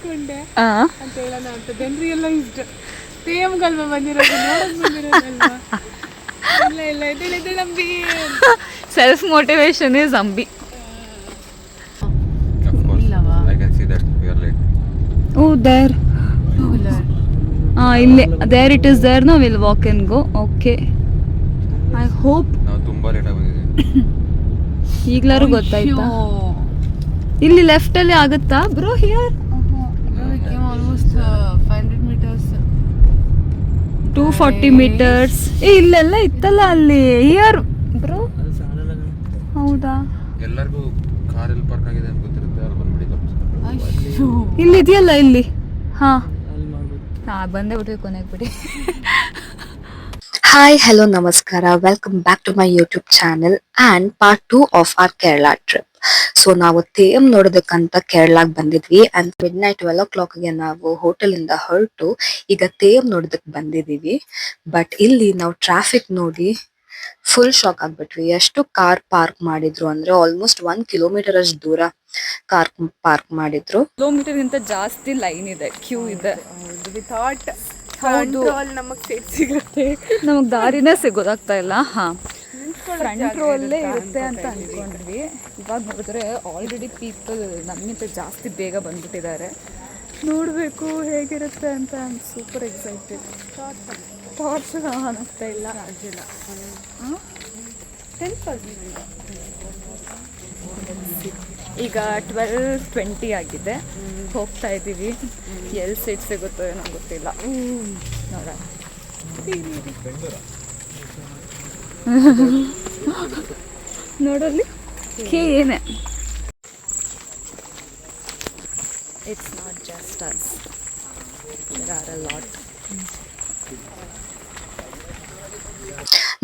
ಅನ್ಕೊಂಡೆ ಅಂತ ಹೇಳೋಣ ಅಂತ. ದೆನ್ ರಿಯಲೈಸ್ಡ್ ಸೇಮ್ ಗಲ್ವ ಬಂದಿರೋದು, ನೋಡಕ್ ಬಂದಿರೋದಲ್ವಾ. ಇಲ್ಲ ಇಲ್ಲ ಇದೇಳಿದೆ ನಂಬಿ. Self motivation is Ambi. Oh, there. ಇಲ್ಲಿ there it is there. Now we'll walk and go. Okay. I hope. ನಾವು ತುಂಬಾ ಲೇಟ್ ಆಗಿದೆ. ಈಗಲಾರು ಗೊತ್ತಾಯ್ತಾ? ಇಲ್ಲಿ ಲೆಫ್ಟ್ ಅಲ್ಲಿ ಆಗುತ್ತಾ bro? Here almost 500 meters. 240 meters. ಇಲ್ಲೆಲ್ಲ ಇತ್ತಲ್ಲ ಅಲ್ಲಿ. Here bro. ಹೌದಾ? ಎಲ್ಲರಿಗೂ ಕಾರ್ ಎಲ್ಲಿ ಪಾರ್ಕ್ ಆಗಿದೆ ಅಂತ ಗೊತ್ತಿರುತ್ತೆ, ಅಲ್ಲಿ ಬಂದ್ಬಿಡಿ. ಇಲ್ಲಿ ಇದೆಯಲ್ಲ ಇಲ್ಲಿ. ಹಾ ಬಂದೇ ಬಿಟ್ವಿ ಕೊನೆಗೆ ಬಿಡಿ. Hi, hello, namaskara. Welcome back to my YouTube channel and part 2 of our Kerala trip. So ನಾವು ತೇಮ್ ನೋಡೋದಕ್ಕಂತ ಕೇರಳಾಗ್ ಬಂದಿದ್ವಿ ಅಂಡ್ ಮಿಡ್ನೈಟ್ 12 o'clock ಗೆ ನಾವು ಹೋಟೆಲ್ ಇಂದ ಹೊರಟು ಈಗ ತೇಮ್ ನೋಡೋದಕ್ಕೆ ಬಂದಿದೀವಿ. ಬಟ್ ಇಲ್ಲಿ ನಾವು ಟ್ರಾಫಿಕ್ ನೋಡಿ ಫುಲ್ ಶಾಕ್ ಆಗ್ಬಿಟ್ವಿ. ಎಷ್ಟು ಕಾರ್ ಪಾರ್ಕ್ ಮಾಡಿದ್ರು ಅಂದ್ರೆ ಆಲ್ಮೋಸ್ಟ್ 1 kilometer ಅಷ್ಟು ದೂರ ಕಾರ್ ಪಾರ್ಕ್ ಮಾಡಿದ್ರು. ಕಿಲೋಮೀಟರ್ ಗಿಂತ ಜಾಸ್ತಿ ಲೈನ್ ಇದೆ, ಕ್ಯೂ ಇದೆ. ನಮಗ್ ಸೀಟ್ ಸಿಗುತ್ತೆ, ನಮಗ್ ದಾರಿನೇ ಸಿಗೋದಾಗ್ತಾ ಇಲ್ಲ. ಹಾ, ಫ್ರಂಟ್ ರೋಲ್ಲೇ ಇರುತ್ತೆ ಅಂತ ಅನ್ಕೊಂಡ್ವಿ. ಇವಾಗ ನೋಡಿದ್ರೆ ಆಲ್ರೆಡಿ ಪೀಪಲ್ ನಮ್ಗಿಂತ ಜಾಸ್ತಿ ಬೇಗ ಬಂದ್ಬಿಟ್ಟಿದ್ದಾರೆ. ನೋಡಬೇಕು ಹೇಗಿರುತ್ತೆ ಅಂತ. Super excited. ಥಾಟ್ಸ್ ಅನ್ನಿಸ್ತಾ ಇಲ್ಲ. ಈಗ 12:20 ಆಗಿದೆ. ಹೋಗ್ತಾ ಇದ್ದೀವಿ. ಎಲ್ಲಿ ಸೀಟ್ ಸಿಗುತ್ತೋ ಏನೋ ಗೊತ್ತಿಲ್ಲ. ನೋಡ ನೋಡಲ್ಲಿ ಏನೇ. It's not just us, there are a lot.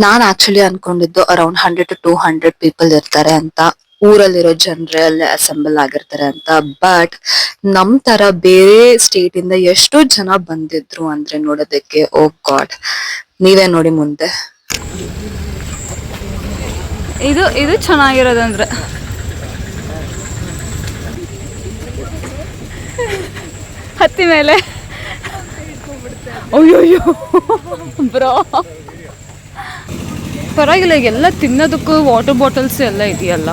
ನಾನ್ ಆಕ್ಚುಲಿ ಅನ್ಕೊಂಡಿದ್ದು ಅರೌಂಡ್ 100 to 200 ಪೀಪಲ್ ಇರ್ತಾರೆ ಅಂತ, ಊರಲ್ಲಿರೋ ಜನರೇ ಅಲ್ಲೇ ಅಸೆಂಬಲ್ ಆಗಿರ್ತಾರೆ ಅಂತ. ಬಟ್ ನಮ್ ತರ ಬೇರೆ ಸ್ಟೇಟ್ ಇಂದ ಎಷ್ಟು ಜನ ಬಂದಿದ್ರು ಅಂದ್ರೆ ನೋಡೋದಕ್ಕೆ. ಓ ಗಾಡ್, ನೀವೇ ನೋಡಿ ಮುಂದೆ. ಇದು ಚೆನ್ನಾಗಿರೋದಂದ್ರೆ ಹತ್ತಿ ಮೇಲೆ. ಅಯ್ಯೋಯ್ಯೋ ಬ್ರೋ, ಪರವಾಗಿಲ್ಲ. ಎಲ್ಲ ತಿನ್ನೋದಕ್ಕೂ ವಾಟರ್ ಬಾಟಲ್ಸ್ ಎಲ್ಲ ಇದೆಯಲ್ಲ.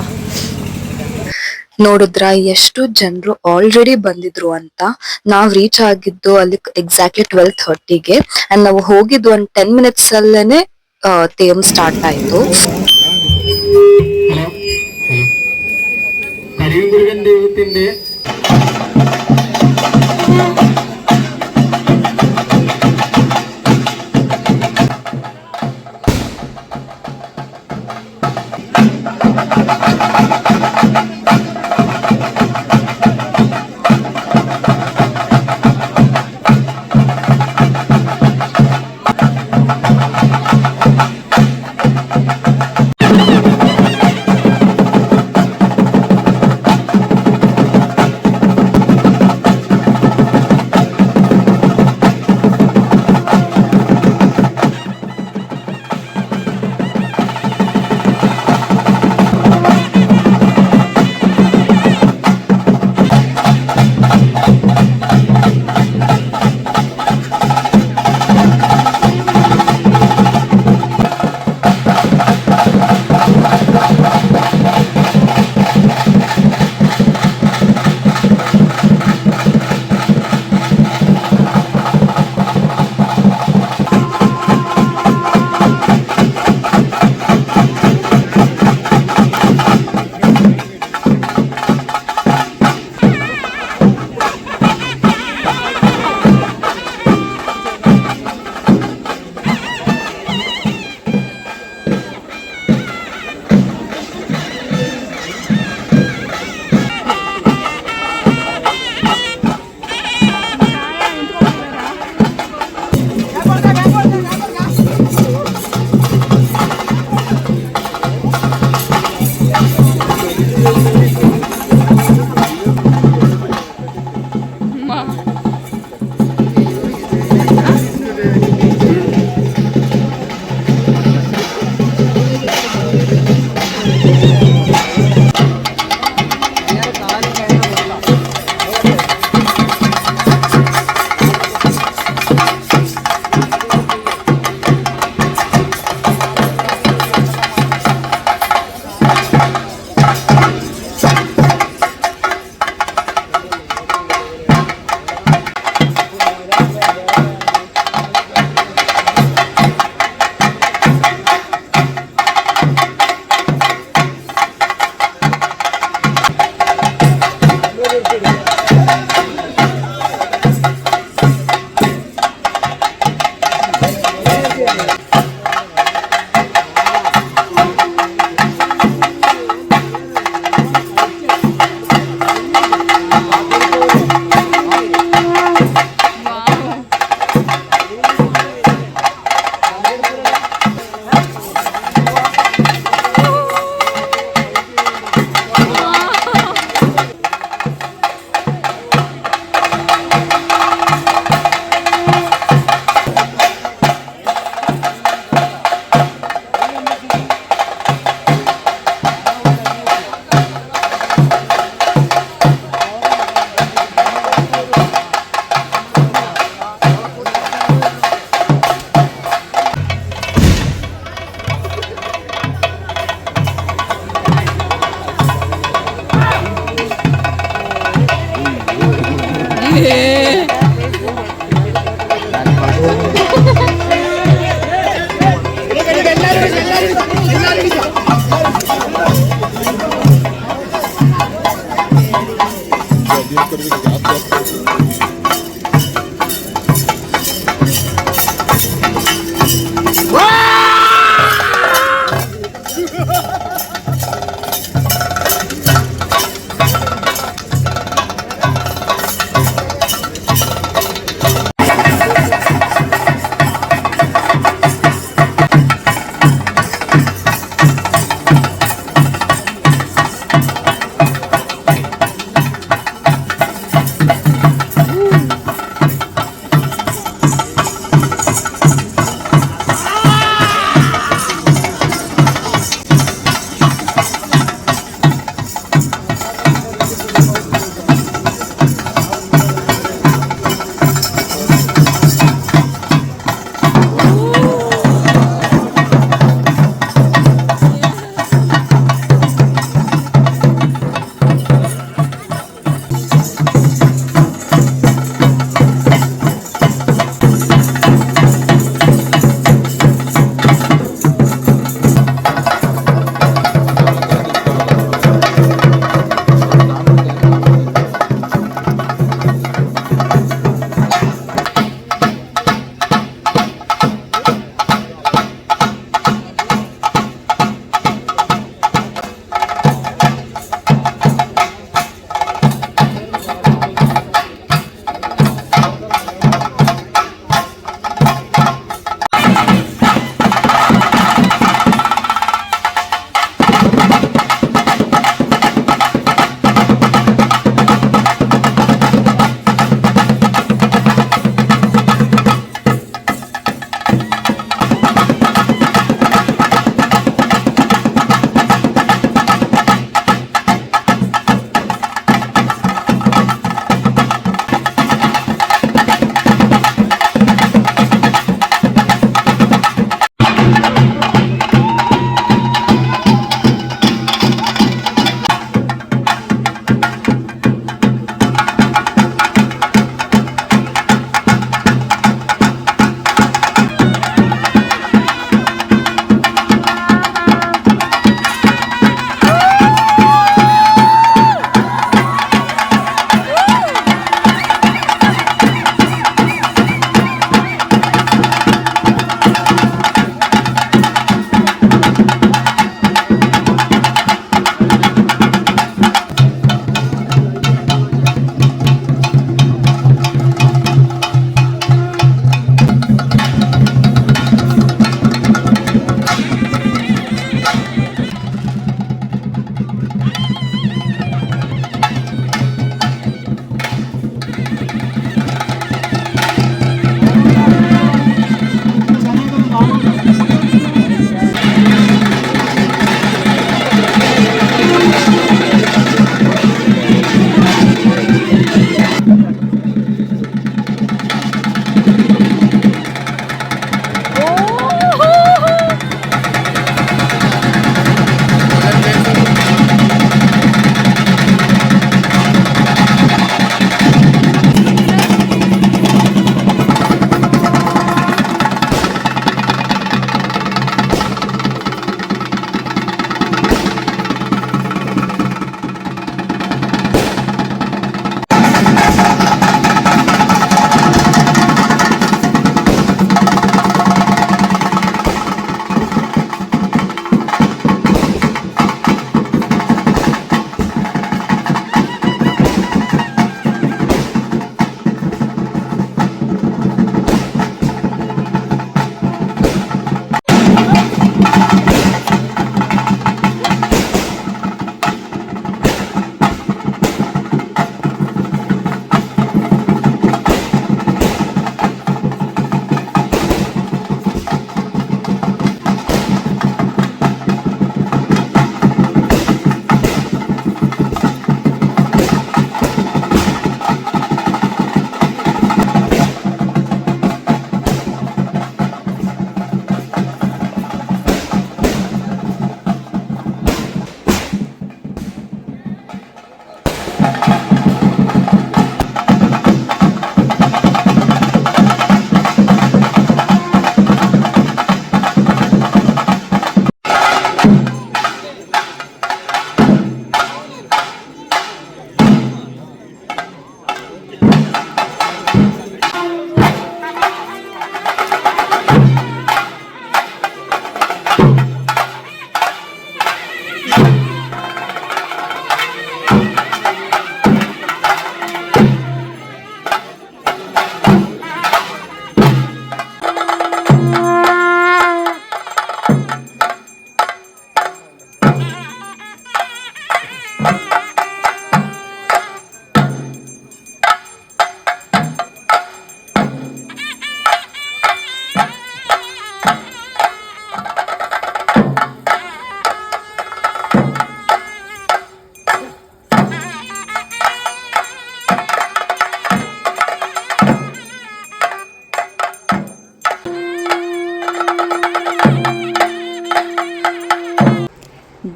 ನೋಡಿದ್ರ ಎಷ್ಟು ಜನರು ಆಲ್ರೆಡಿ ಬಂದಿದ್ರು ಅಂತ. ನಾವ್ ರೀಚ್ ಆಗಿದ್ದು ಅಲ್ಲಿ ಎಕ್ಸಾಕ್ಟ್ಲಿ 12:30ಗೆ ಅಂಡ್ ನಾವು ಹೋಗಿದ್ದು ಒಂದು 10 minutes ಅಲ್ಲೇನೆ ತೇಮ್ ಸ್ಟಾರ್ಟ್ ಆಯ್ತು.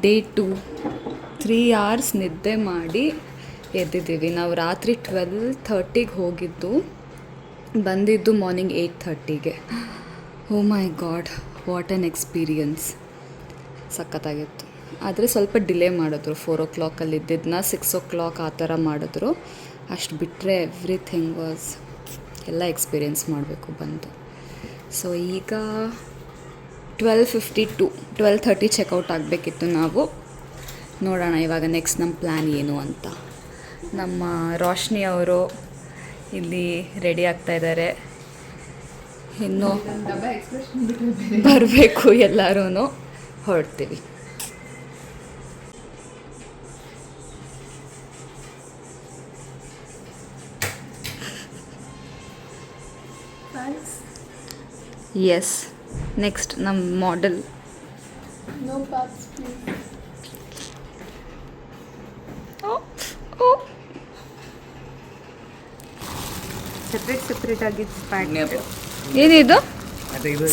ಡೇ 2 3 hours ನಿದ್ದೆ ಮಾಡಿ ಎದ್ದಿದ್ದೀವಿ. ನಾವು ರಾತ್ರಿ 12:30ಗೆ ಹೋಗಿದ್ದು, ಬಂದಿದ್ದು ಮಾರ್ನಿಂಗ್ 8:30ಗೆ. Oh my God, what an experience. ಸಖತ್ತಾಗಿತ್ತು. ಆದರೆ ಸ್ವಲ್ಪ ಡಿಲೇ ಮಾಡಿದ್ರು. 4 o'clock ಇದ್ದಿದ್ದನ್ನ 6 o'clock ಆ ಥರ ಮಾಡಿದ್ರು. ಅಷ್ಟು ಬಿಟ್ಟರೆ ಎವ್ರಿಥಿಂಗ್ ವಾಸ್, ಎಲ್ಲ ಎಕ್ಸ್ಪೀರಿಯನ್ಸ್ ಮಾಡಬೇಕು ಬಂದು. ಸೊ ಈಗ 12:52 12:30 ಚೆಕ್ಔಟ್ ಆಗಬೇಕಿತ್ತು ನಾವು. ನೋಡೋಣ ಇವಾಗ ನೆಕ್ಸ್ಟ್ ನಮ್ಮ ಪ್ಲ್ಯಾನ್ ಏನು ಅಂತ. ನಮ್ಮ ರೋಶ್ನಿ ಅವರು ಇಲ್ಲಿ ರೆಡಿ ಆಗ್ತಾಯಿದ್ದಾರೆ. ಇನ್ನು ಬರಬೇಕು, ಎಲ್ಲರೂ ಹೊರಡ್ತೀವಿ. ಎಸ್, ನೆಕ್ಸ್ಟ್ ನಮ್ಮ ಮಾಡೆಲ್. ಸೆಪ್ರೇಟ್ ಆಗಿ ಏನಿದು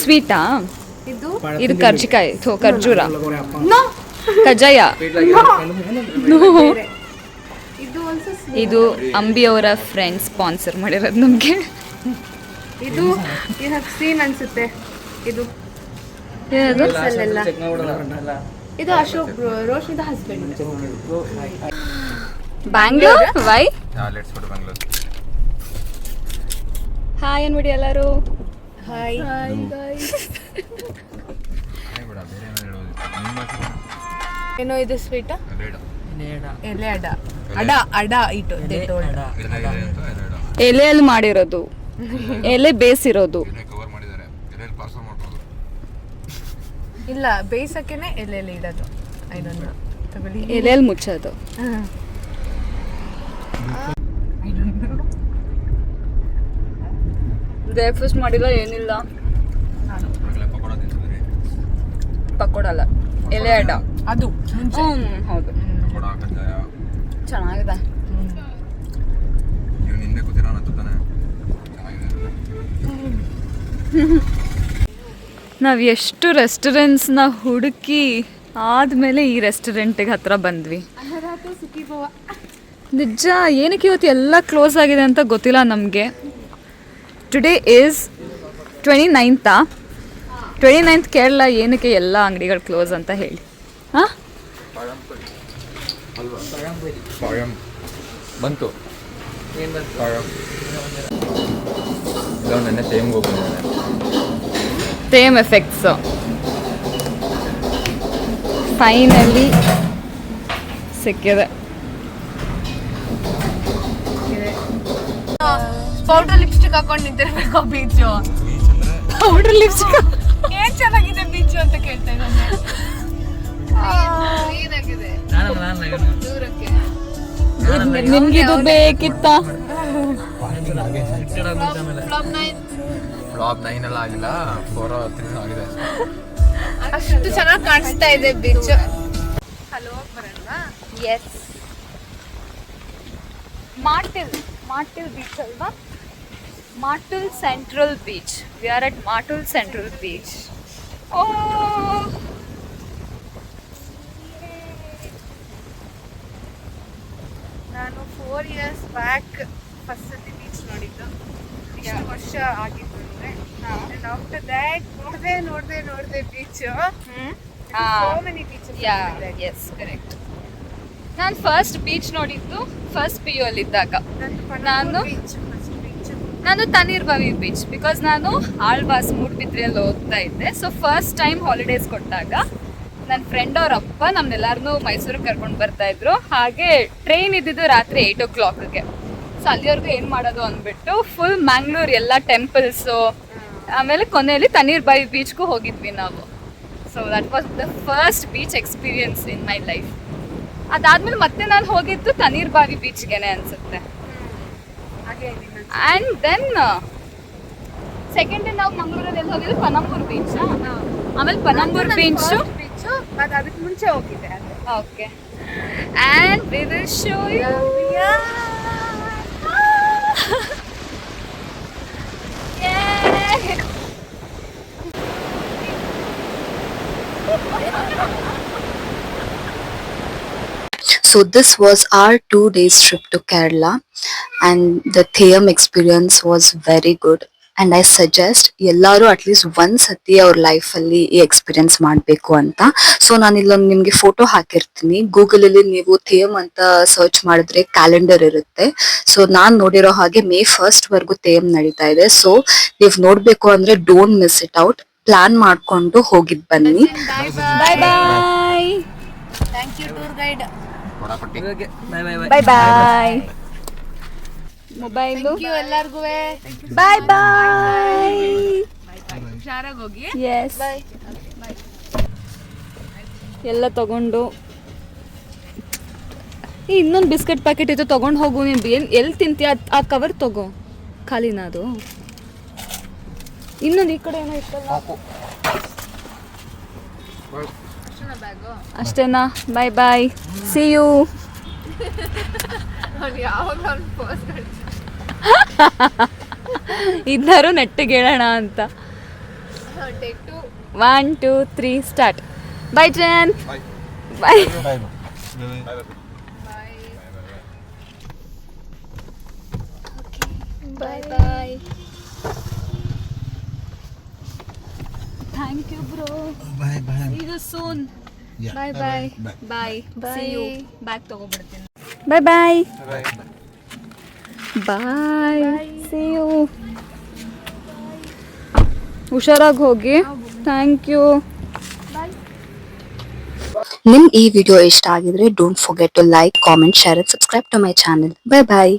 ಸ್ವೀಟಾ? ಇದು ಕರ್ಜಿಕಾಯಿ, ಖರ್ಜೂರ, ಕಜ್ಜಾಯ. ಇದು ಅಂಬಿಯವರ ಫ್ರೆಂಡ್ ಸ್ಪಾನ್ಸರ್ ಮಾಡಿರೋದು ನಮಗೆ. ಇದು ಸೀನ್ ಅನ್ಸುತ್ತೆ. ಇದು ಇದು ಅಶೋಕ್ ರೋಶ್ನಿದ husband. Bangalore why? Let's go to Bangalore. Hi ಅನ್ಬಿಡಿ ಎಲ್ಲರೂ. ಹಾಯ್ ಏನೋ ಇದು ಸ್ವೀಟ ಎಲೆ ಅಡ ಇಟ್ಟು ಎಲೆಯಲ್ಲಿ ಮಾಡಿರೋದು, ಎಲೆ ಬೇಯಿಸಿರೋದು. ಇಲ್ಲ, ಬೇಯಿಸಕ್ಕೇನೆ ಎಲೆಯಲ್ಲಿ ಇಡೋದು. ಐ ಡೋಂಟ್ ನೋ, ತಗೊಳ್ಳಿ. ಎಲೆಯಲ್ಲಿ ಮುಚ್ಚೋದು. ಬ್ರೇಕ್ಫಾಸ್ಟ್ ಮಾಡಿಲ್ಲ, ಏನಿಲ್ಲ. ಪಕೋಡ ಅಲ್ಲ, ಎಲೆ ಅಡ. ಅದು ಹೌದು, ಚೆನ್ನಾಗಿದೆ. ನಾವು ಎಷ್ಟು ರೆಸ್ಟೋರೆಂಟ್ಸ್ನ ಹುಡುಕಿ ಆದಮೇಲೆ ಈ ರೆಸ್ಟೋರೆಂಟಿಗೆ ಹತ್ರ ಬಂದ್ವಿ. ನಿಜ, ಏನಕ್ಕೆ ಇವತ್ತು ಎಲ್ಲ ಕ್ಲೋಸ್ ಆಗಿದೆ ಅಂತ ಗೊತ್ತಿಲ್ಲ ನಮಗೆ. Today is 29th 29th Kerala. ಏನಕ್ಕೆ ಎಲ್ಲ ಅಂಗಡಿಗಳು ಕ್ಲೋಸ್ ಅಂತ ಹೇಳಿ? ಹಾಂ, ಬಂತು. ನೆನ್ನೆ ಟೈಮ್ಗೆ ಹೋಗ್ಬಂದಿದ್ದಾನೆ. Same effects. ಫೈನಲಿ ಸಿಕ್ಕಿದೆ. ಪೌಡರ್ ಲಿಪ್ಸ್ಟಿಕ್ ಹಾಕೊಂಡು ನಿಂತಿರ್ಬೇಕು ಬೀಚು. ಪೌಡರ್ ಲಿಪ್ಸ್ಟಿಕ್ ಏನ್ ಚೆನ್ನಾಗಿದೆ ಬೀಚು ಅಂತ ಕೇಳ್ತಾ ಇದ್ದಾನೆ. ನಿಮ್ಗಿದು ಬೇಕಿತ್ತ? ಫ್ಲಾಪ್ 9 ಎಲ್ಲ ಆಗಿಲ್ಲ, 4 or 3 ಆಗಿದೆ. ಅಷ್ಟು ಚೆನ್ನಾಗಿ ಕಾಣಿಸ್ತಾ ಇದೆ ಬೀಚ್. ಹಲೋ ಬರಲ್ವಾ? ಎಸ್, ಮಾರ್ಟಿಲ್ ಬೀಚ್ ಅಲ್ವಾ? Martil central beach. We are at Martil central beach. Oh, ನಾನು 4 years ಬ್ಯಾಕ್ ಫಸ್ಟ್ ಸತಿ ಬೀಚ್ ನೋಡಿದ್ದು. ಇಷ್ಟು ವರ್ಷ ಆಗಿತ್ತು ಅಂದ್ರೆ. ಆಫ್ಟರ್ ದ್ಯಾಟ್ ನೋಡ್ದೆ beach. So many beaches. Yes, correct. ನಾನು ಫಸ್ಟ್ ಬೀಚ್ ನೋಡಿದ್ದು ಫಸ್ಟ್ PU ಅಲ್ಲಿದ್ದಾಗ. ನಾನು ತಣ್ಣೀರ್ಬಾವಿ ಬೀಚ್, ಬಿಕಾಸ್ ನಾನು ಆಳ್ವಾಸ್ ಮೂಡ್ಬಿದ್ರೆಯಲ್ಲಿ ಓದ್ತಾ ಇದ್ದೆ. ಸೊ ಫಸ್ಟ್ ಟೈಮ್ ಹಾಲಿಡೇಸ್ ಕೊಟ್ಟಾಗ ನನ್ನ ಫ್ರೆಂಡ್ ಅವ್ರ ಅಪ್ಪ ನಮ್ಮನ್ನೆಲ್ಲರನ್ನೂ ಮೈಸೂರಿಗೆ ಕರ್ಕೊಂಡು ಬರ್ತಾಯಿದ್ರು. ಹಾಗೆ ಟ್ರೈನ್ ಇದ್ದಿದ್ದು ರಾತ್ರಿ 8 o'clockಗೆ. ಸೊ ಅಲ್ಲಿವರೆಗೂ ಏನು ಮಾಡೋದು ಅಂದ್ಬಿಟ್ಟು ಫುಲ್ ಮ್ಯಾಂಗ್ಳೂರ್ ಎಲ್ಲ ಟೆಂಪಲ್ಸು, ಆಮೇಲೆ ಕೊನೆಯಲ್ಲಿ ತಣ್ಣೀರ್ಬಾವಿ ಬೀಚ್ಗೂ ಹೋಗಿದ್ವಿ ನಾವು. So that was the first beach experience in my life. ಅದಾದ್ಮೇಲೆ ಮತ್ತೆ ನಾನು ಹೋಗಿದ್ದು ತಣ್ಣೀರ್ಬಾವಿ ಬೀಚ್ಗೆನೆ ಅನ್ಸುತ್ತೆ. ಆ್ಯಂಡ್ ದೆನ್ ಸೆಕೆಂಡ್ ಡೇ ನಾವು ಮಂಗಳೂರಲ್ಲಿ ಎಲ್ಲಿ ಹೋಗಿದ್ದು? ಪನಂಬೂರ್ ಬೀಚ್. ಆಮೇಲೆ ಪನಂಬೂರ್ ಬೀಚು ಅದಕ್ಕೆ ಮುಂಚೆ ಹೋಗಿದ್ದೆ. Okay, and we will show you. So this was our 2 days trip to Kerala, and the Theyyam experience was very good. And I suggest ಎಲ್ಲರೂ ಅಟ್ಲೀಸ್ಟ್ ಒಂದ್ ಸತಿ ಅವ್ರ ಲೈಫಲ್ಲಿ ಈ ಎಕ್ಸ್ಪೀರಿಯನ್ಸ್ ಮಾಡಬೇಕು ಅಂತ. ಸೊ ನಾನು ಇಲ್ಲೊಂದು ನಿಮ್ಗೆ ಫೋಟೋ ಹಾಕಿರ್ತೀನಿ. ಗೂಗಲ್ ಅಲ್ಲಿ ನೀವು ಥೇಯಮ್ ಅಂತ ಸರ್ಚ್ ಮಾಡಿದ್ರೆ ಕ್ಯಾಲೆಂಡರ್ ಇರುತ್ತೆ. ಸೊ ನಾನ್ ನೋಡಿರೋ ಹಾಗೆ May 1st ವರೆಗೂ ಥೇಯಮ್ ನಡೀತಾ ಇದೆ. ಸೊ ನೀವ್ ನೋಡ್ಬೇಕು ಅಂದ್ರೆ don't miss it out. Plan ಮಾಡ್ಕೊಂಡು ಹೋಗಿದ್ ಬನ್ನಿ. Bye bye. Thank you tour guide. Bye bye. Mobile ಎಲ್ಲರಿಗೂ ಬಾಯ್ ಬಾಯ್. ಹುಷಾರಾಗಿ ಹೋಗಿ. ಎಸ್ ಎಲ್ಲ ತಗೊಂಡು ಇನ್ನೊಂದು ಬಿಸ್ಕೆಟ್ ಪ್ಯಾಕೆಟ್ ಇತ್ತು ತಗೊಂಡು ಹೋಗು. ನೀನು ಎಲ್ಲಿ ತಿಂತೀಯ ಆ ಕವರ್ ತಗೋ. ಖಾಲಿನ ಅದು? ಇನ್ನೊಂದು ಈ ಕಡೆ ಏನೋ ಇತ್ತಲ್ಲ. ಅಷ್ಟೇನಾ? ಬಾಯ್ ಬಾಯ್. C you. ಇದ್ದಾರು ನೆಟ್ಟಿಗೆ ಹೇಳೋಣ ಅಂತ. 1 2 3 ಸ್ಟಾರ್ಟ್. ಬಾಯ್ ಜನ್. Bye bye bye. Thank you bro. Bye bye. See you soon. Bye bye. Bye. See you. Bag ತಗೋಬಿಡ್ತೀನಿ. Bye bye. Bye. See you. ಹುಷಾರಾಗಿ ಹೋಗಿ. Thank you. ನಿಮ್ ಈ ವಿಡಿಯೋ ಇಷ್ಟ ಆಗಿದ್ರೆ don't forget to like, comment, share and subscribe to my channel. Bye bye.